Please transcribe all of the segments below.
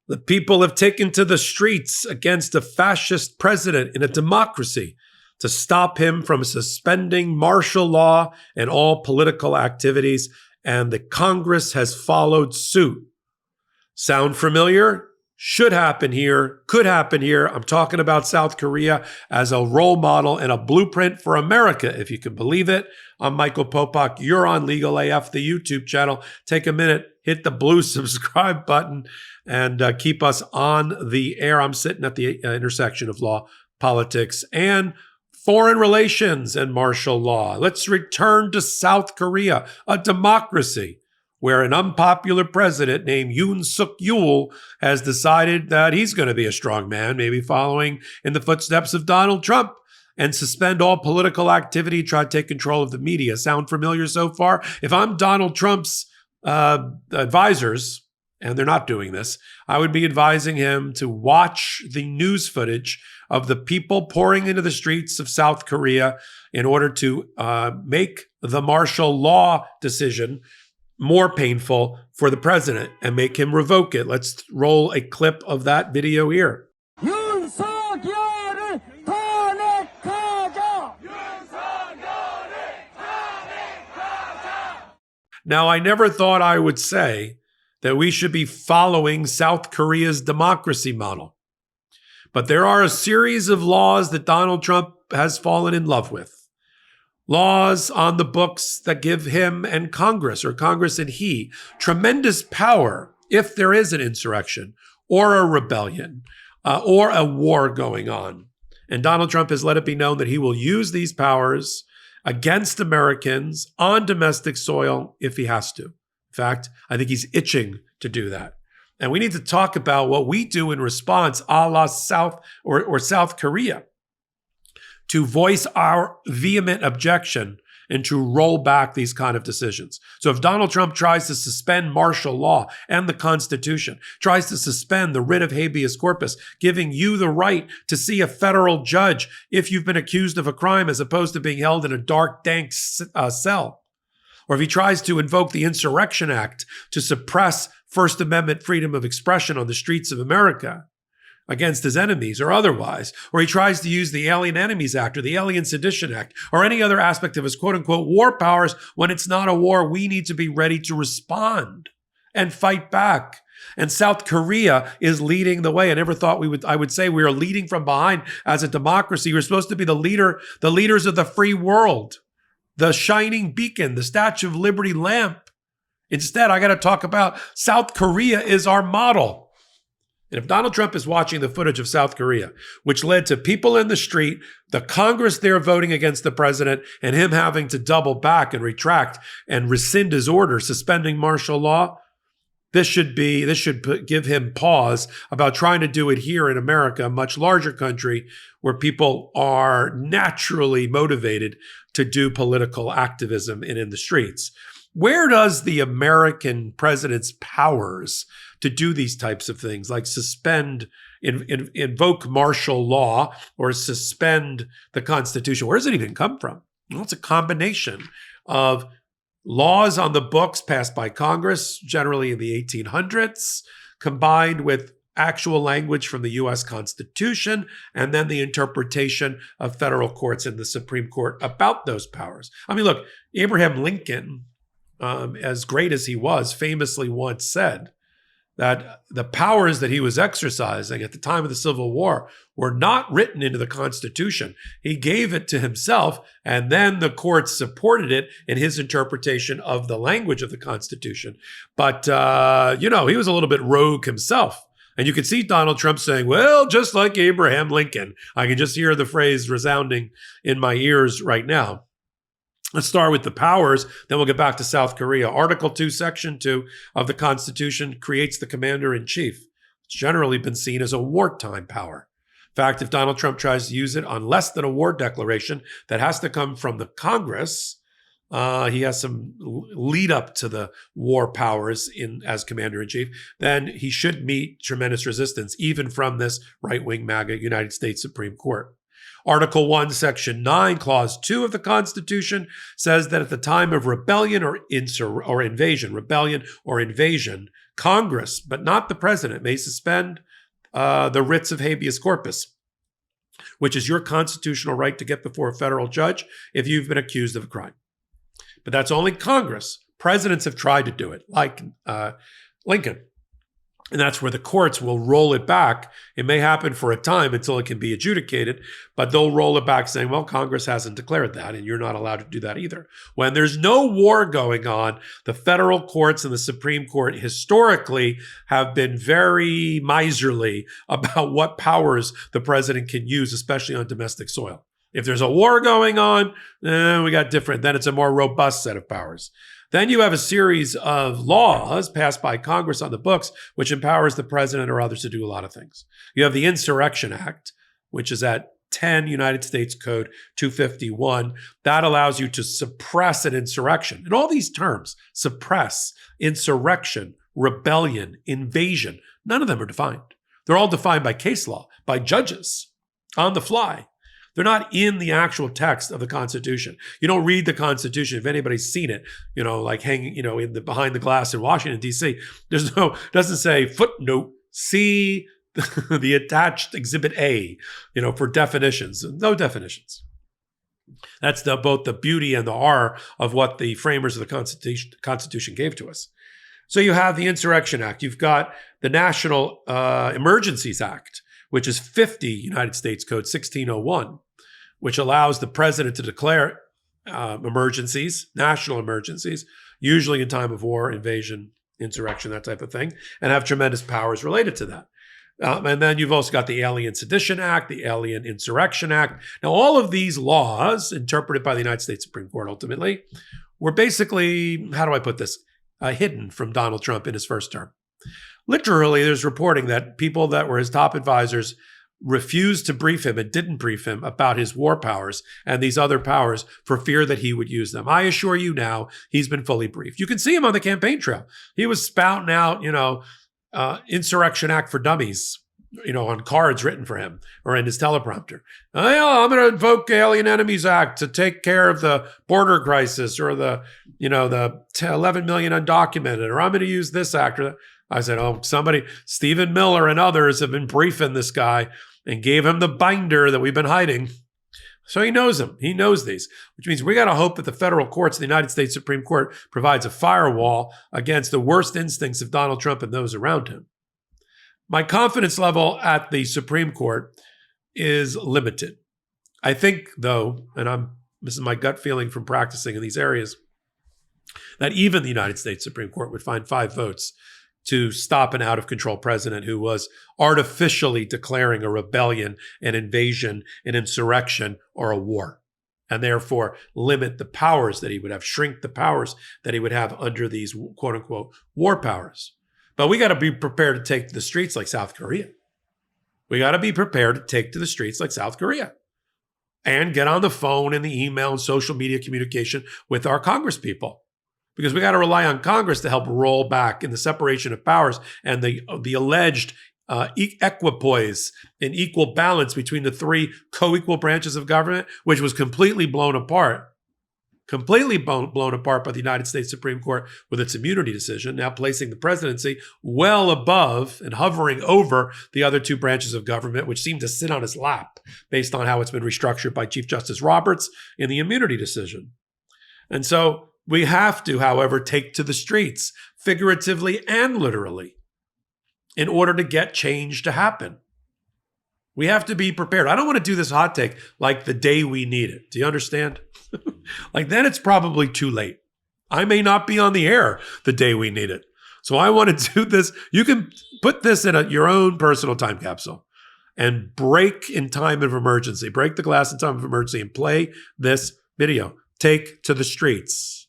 The people have taken to the streets against a fascist president in a democracy to stop him from suspending martial law and all political activities, and the Congress has followed suit. Sound familiar? Should happen here, could happen here. I'm talking about South Korea as a role model and a blueprint for America, if you can believe it. I'm Michael Popok. You're on Legal AF, the YouTube channel. Take a minute, hit the blue subscribe button, and keep us on the air. I'm sitting at the intersection of law, politics, and foreign relations and martial law. Let's return to South Korea, a democracy where an unpopular president named Yoon Suk Yeol has decided that he's going to be a strong man, maybe following in the footsteps of Donald Trump, and suspend all political activity, try to take control of the media. Sound familiar so far? If I'm Donald Trump's advisors, and they're not doing this, I would be advising him to watch the news footage of the people pouring into the streets of South Korea in order to make the martial law decision more painful for the president and make him revoke it. Let's roll a clip of that video here. Now, I never thought I would say that we should be following South Korea's democracy model. But there are a series of laws that Donald Trump has fallen in love with. Laws on the books that give him and Congress, or Congress and he, tremendous power if there is an insurrection or a rebellion or a war going on. And Donald Trump has let it be known that he will use these powers against Americans on domestic soil if he has to. In fact, I think he's itching to do that. And we need to talk about what we do in response, a la South or South Korea, to voice our vehement objection and to roll back these kind of decisions. So if Donald Trump tries to suspend martial law and the Constitution, tries to suspend the writ of habeas corpus, giving you the right to see a federal judge if you've been accused of a crime as opposed to being held in a dark, dank cell, or if he tries to invoke the Insurrection Act to suppress First Amendment freedom of expression on the streets of America against his enemies or otherwise, or he tries to use the Alien Enemies Act or the Alien Sedition Act or any other aspect of his quote-unquote war powers when it's not a war, we need to be ready to respond and fight back. And South Korea is leading the way. I never thought I would say we are leading from behind as a democracy. We're supposed to be the leaders of the free world, the shining beacon, the Statue of Liberty lamp. Instead, I got to talk about South Korea is our model. And if Donald Trump is watching the footage of South Korea, which led to people in the street, the Congress there voting against the president, and him having to double back and retract and rescind his order, suspending martial law, this should give him pause about trying to do it here in America, a much larger country where people are naturally motivated to do political activism and in the streets. Where does the American president's powers to do these types of things, like suspend, invoke martial law or suspend the Constitution, where does it even come from? Well, it's a combination of laws on the books passed by Congress, generally in the 1800s, combined with actual language from the U.S. Constitution, and then the interpretation of federal courts and the Supreme Court about those powers. I mean, look, Abraham Lincoln, as great as he was, famously once said that the powers that he was exercising at the time of the Civil War were not written into the Constitution. He gave it to himself, and then the courts supported it in his interpretation of the language of the Constitution. But, he was a little bit rogue himself. And you could see Donald Trump saying, well, just like Abraham Lincoln. I can just hear the phrase resounding in my ears right now. Let's start with the powers, then we'll get back to South Korea. Article 2, Section 2 of the Constitution creates the commander-in-chief. It's generally been seen as a wartime power. In fact, if Donald Trump tries to use it on less than a war declaration that has to come from the Congress, he has some lead up to the war powers as commander-in-chief, then he should meet tremendous resistance, even from this right-wing MAGA United States Supreme Court. Article 1, Section 9, Clause 2 of the Constitution says that at the time of rebellion or invasion, Congress, but not the president, may suspend the writs of habeas corpus, which is your constitutional right to get before a federal judge if you've been accused of a crime. But that's only Congress. Presidents have tried to do it, like Lincoln. And that's where the courts will roll it back. It may happen for a time until it can be adjudicated, but they'll roll it back saying, well, Congress hasn't declared that, and you're not allowed to do that either. When there's no war going on, the federal courts and the Supreme Court historically have been very miserly about what powers the president can use, especially on domestic soil. If there's a war going on, we got different. Then it's a more robust set of powers. Then you have a series of laws passed by Congress on the books, which empowers the president or others to do a lot of things. You have the Insurrection Act, which is at 10 United States Code 251. That allows you to suppress an insurrection. And all these terms, suppress, insurrection, rebellion, invasion, none of them are defined. They're all defined by case law, by judges, on the fly. They're not in the actual text of the Constitution. You don't read the Constitution. If anybody's seen it, like hanging, in the behind the glass in Washington, D.C., doesn't say footnote, see the attached Exhibit A, for definitions. No definitions. That's both the beauty and the horror of what the framers of the Constitution gave to us. So you have the Insurrection Act. You've got the National Emergencies Act, which is 50 United States Code 1601. Which allows the president to declare emergencies, national emergencies, usually in time of war, invasion, insurrection, that type of thing, and have tremendous powers related to that. And then you've also got the Alien Sedition Act, the Alien Insurrection Act. Now, all of these laws, interpreted by the United States Supreme Court ultimately, were basically, how do I put this, hidden from Donald Trump in his first term. Literally, there's reporting that people that were his top advisors refused to brief him and didn't brief him about his war powers and these other powers for fear that he would use them. I assure you now, he's been fully briefed. You can see him on the campaign trail. He was spouting out, Insurrection Act for Dummies, on cards written for him or in his teleprompter. I'm going to invoke Alien Enemies Act to take care of the border crisis or the 11 million undocumented, or I'm going to use this act or that. I said, Stephen Miller and others have been briefing this guy and gave him the binder that we've been hiding. So he knows them. He knows these, which means we got to hope that the federal courts, the United States Supreme Court, provides a firewall against the worst instincts of Donald Trump and those around him. My confidence level at the Supreme Court is limited. I think, though, and this is my gut feeling from practicing in these areas, that even the United States Supreme Court would find 5 votes to stop an out-of-control president who was artificially declaring a rebellion, an invasion, an insurrection, or a war, and therefore limit the powers that he would have, shrink the powers that he would have under these quote-unquote war powers. But we got to be prepared to take to the streets like South Korea. We got to be prepared to take to the streets like South Korea and get on the phone and the email and social media communication with our Congress people. Because we got to rely on Congress to help roll back in the separation of powers and the alleged equipoise and equal balance between the 3 co-equal branches of government, which was completely blown apart by the United States Supreme Court with its immunity decision, now placing the presidency well above and hovering over the other 2 branches of government, which seem to sit on his lap based on how it's been restructured by Chief Justice Roberts in the immunity decision. And so we have to, however, take to the streets, figuratively and literally, in order to get change to happen. We have to be prepared. I don't want to do this hot take like the day we need it. Do you understand? Like then it's probably too late. I may not be on the air the day we need it. So I want to do this. You can put this in your own personal time capsule and break in time of emergency. Break the glass in time of emergency and play this video. Take to the streets.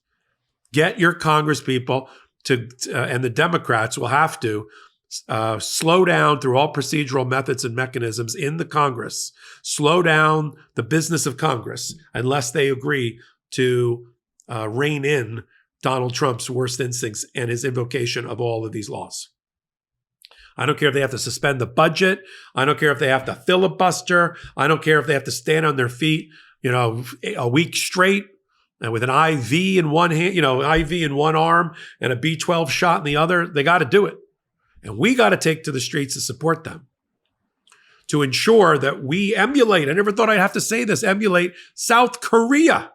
Get your Congress people and the Democrats will have to slow down through all procedural methods and mechanisms in the Congress, slow down the business of Congress unless they agree to rein in Donald Trump's worst instincts and his invocation of all of these laws. I don't care if they have to suspend the budget. I don't care if they have to filibuster. I don't care if they have to stand on their feet, a week straight. And with an IV in one hand, IV in one arm and a B12 shot in the other, they got to do it. And we got to take to the streets to support them, to ensure that we emulate, I never thought I'd have to say this, emulate South Korea.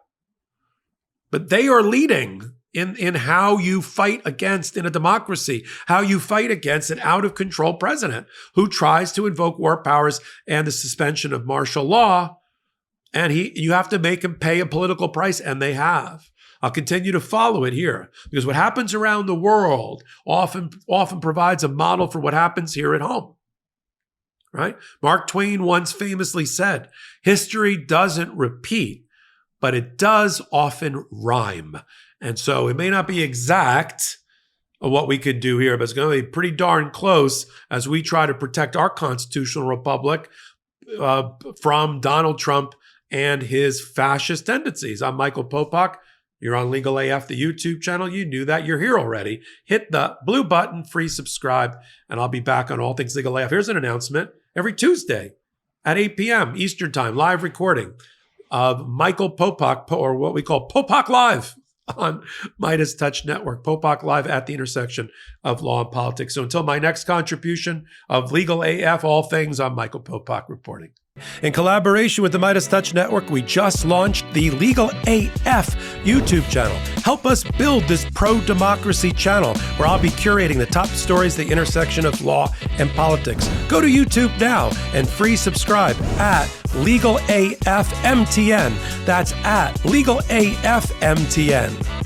But they are leading in how you fight against, in a democracy, how you fight against an out-of-control president who tries to invoke war powers and the suspension of martial law. And you have to make him pay a political price, and they have. I'll continue to follow it here, because what happens around the world often provides a model for what happens here at home. Right? Mark Twain once famously said, history doesn't repeat, but it does often rhyme. And so it may not be exact what we could do here, but it's going to be pretty darn close as we try to protect our constitutional republic from Donald Trump and his fascist tendencies. I'm Michael Popok. You're on Legal AF, the YouTube channel. You knew that. You're here already. Hit the blue button, free subscribe, and I'll be back on All Things Legal AF. Here's an announcement. Every Tuesday at 8 p.m. Eastern Time, live recording of Michael Popok, or what we call Popok Live on Midas Touch Network. Popok Live at the intersection of law and politics. So until my next contribution of Legal AF, all things, I'm Michael Popok reporting. In collaboration with the Midas Touch Network, we just launched the Legal AF YouTube channel. Help us build this pro-democracy channel where I'll be curating the top stories at the intersection of law and politics. Go to YouTube now and free subscribe at Legal AF MTN. That's at Legal AF MTN.